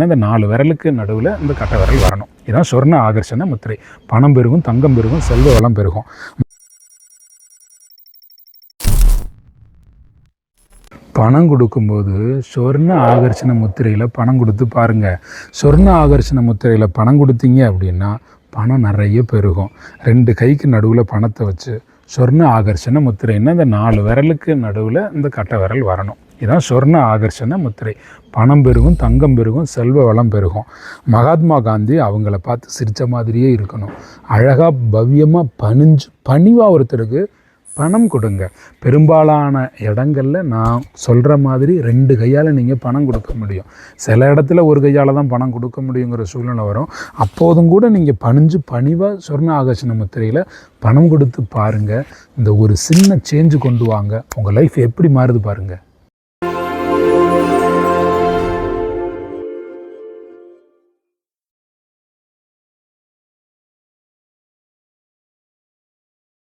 இந்த 4 விரலுக்கு நடுவில் இந்த கட்டை விரல் வரணும். இதுதான் சொர்ண ஆகர்ஷண முத்திரை. பணம் பெருகும், தங்கம் பெருகும், செல்வ வளம் பெருகும். பணம் கொடுக்கும்போது சொர்ண ஆகர்ஷண முத்திரையில் பணம் கொடுத்து பாருங்கள். சொர்ண ஆகர்ஷண முத்திரையில் பணம் கொடுத்தீங்க அப்படின்னா பணம் நிறைய பெருகும். 2 கைக்கு நடுவில் பணத்தை வச்சு சொர்ண ஆகர்ஷண முத்திரைன்னா இந்த 4 விரலுக்கு நடுவில் இந்த கட்டை விரல் வரணும். இதுதான் சொர்ண ஆகர்ஷண முத்திரை. பணம் பெருகும், தங்கம் பெருகும், செல்வ வளம் பெருகும். மகாத்மா காந்தி அவங்கள பார்த்து சிரித்த மாதிரியே இருக்கணும். அழகாக பவ்யமாக பணிவாக ஒருத்தருக்கு பணம் கொடுங்க. பெரும்பாலான இடங்களில் நான் சொல்கிற மாதிரி 2 கையால் நீங்கள் பணம் கொடுக்க முடியும். சில இடத்துல ஒரு கையால் தான் பணம் கொடுக்க முடியுங்கிற சூழ்நிலை வரும். அப்போதும் கூட நீங்கள் பணிவாக சொர்ண ஆகர்ஷண முத்திரையில் பணம் கொடுத்து பாருங்கள். இந்த ஒரு சின்ன சேஞ்சு கொண்டு வாங்க. உங்கள் லைஃப் எப்படி மாறுது பாருங்கள்.